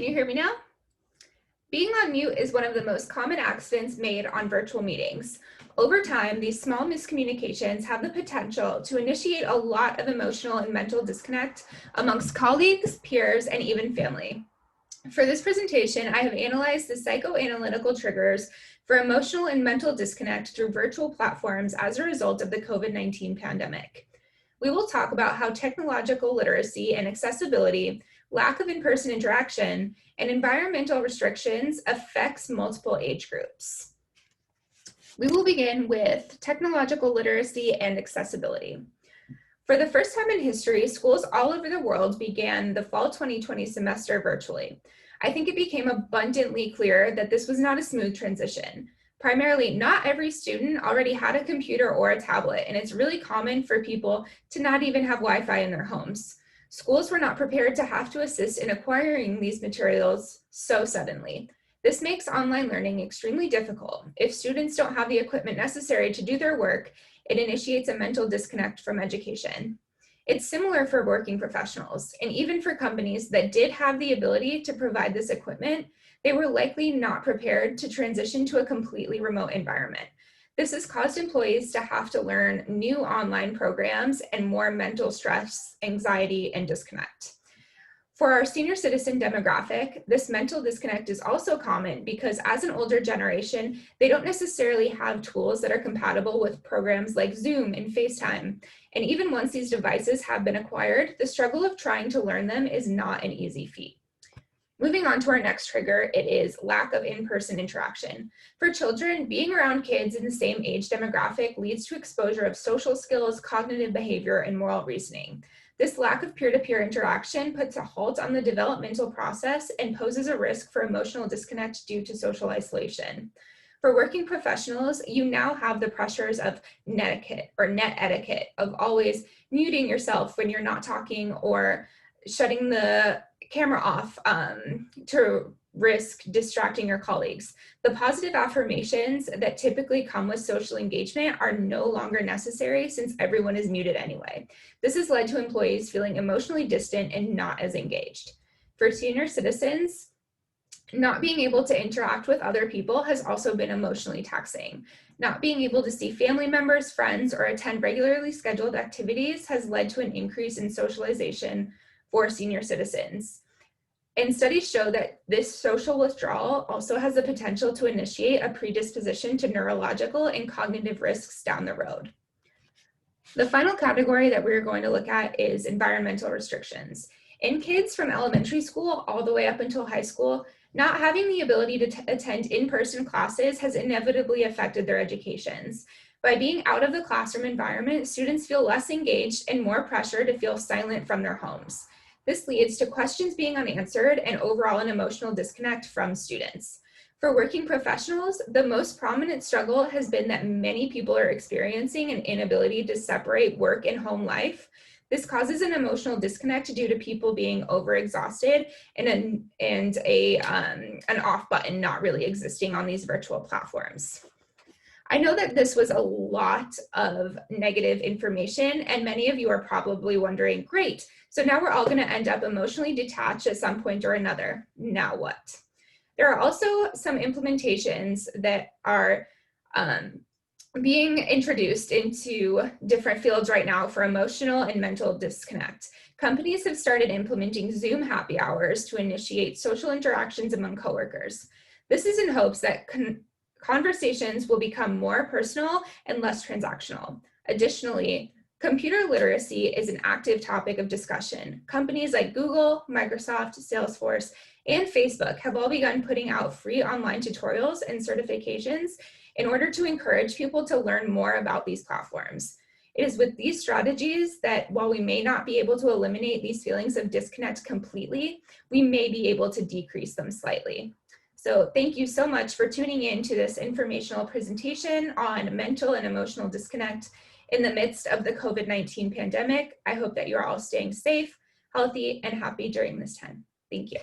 can you hear me now? Being on mute is one of the most common accidents made on virtual meetings. Over time, these small miscommunications have the potential to initiate a lot of emotional and mental disconnect amongst colleagues, peers, and even family. For this presentation, I have analyzed the psychoanalytical triggers for emotional and mental disconnect through virtual platforms as a result of the COVID-19 pandemic. We will talk about how technological literacy and accessibility, lack of in-person interaction, and environmental restrictions affects multiple age groups. We will begin with technological literacy and accessibility. For the first time in history, schools all over the world began the fall 2020 semester virtually. I think it became abundantly clear that this was not a smooth transition. Primarily, not every student already had a computer or a tablet, and it's really common for people to not even have Wi-Fi in their homes. Schools were not prepared to have to assist in acquiring these materials so suddenly. This makes online learning extremely difficult. If students don't have the equipment necessary to do their work, it initiates a mental disconnect from education. It's similar for working professionals, and even for companies that did have the ability to provide this equipment, they were likely not prepared to transition to a completely remote environment. This has caused employees to have to learn new online programs and more mental stress, anxiety, and disconnect. For our senior citizen demographic, this mental disconnect is also common because as an older generation, they don't necessarily have tools that are compatible with programs like Zoom and FaceTime. And even once these devices have been acquired, the struggle of trying to learn them is not an easy feat. Moving on to our next trigger, it is lack of in-person interaction. For children, being around kids in the same age demographic leads to exposure of social skills, cognitive behavior, and moral reasoning. This lack of peer-to-peer interaction puts a halt on the developmental process and poses a risk for emotional disconnect due to social isolation. For working professionals, you now have the pressures of net etiquette, of always muting yourself when you're not talking or shutting the camera off to risk distracting your colleagues. The positive affirmations that typically come with social engagement are no longer necessary since everyone is muted anyway. This has led to employees feeling emotionally distant and not as engaged. For senior citizens, not being able to interact with other people has also been emotionally taxing. Not being able to see family members, friends, or attend regularly scheduled activities has led to an increase in socialization for senior citizens. And studies show that this social withdrawal also has the potential to initiate a predisposition to neurological and cognitive risks down the road. The final category that we're going to look at is environmental restrictions. In kids from elementary school all the way up until high school, not having the ability to attend in-person classes has inevitably affected their educations. By being out of the classroom environment, students feel less engaged and more pressure to feel silent from their homes. This leads to questions being unanswered and overall an emotional disconnect from students. For working professionals, the most prominent struggle has been that many people are experiencing an inability to separate work and home life. This causes an emotional disconnect due to people being overexhausted and an off button not really existing on these virtual platforms. I know that this was a lot of negative information, and many of you are probably wondering, great, so now we're all going to end up emotionally detached at some point or another. Now what? There are also some implementations that are being introduced into different fields right now for emotional and mental disconnect. Companies have started implementing Zoom happy hours to initiate social interactions among coworkers. This is in hopes that conversations will become more personal and less transactional. Additionally, computer literacy is an active topic of discussion. Companies like Google, Microsoft, Salesforce, and Facebook have all begun putting out free online tutorials and certifications in order to encourage people to learn more about these platforms. It is with these strategies that while we may not be able to eliminate these feelings of disconnect completely, we may be able to decrease them slightly. So thank you so much for tuning in to this informational presentation on mental and emotional disconnect in the midst of the COVID-19 pandemic. I hope that you're all staying safe, healthy, and happy during this time. Thank you.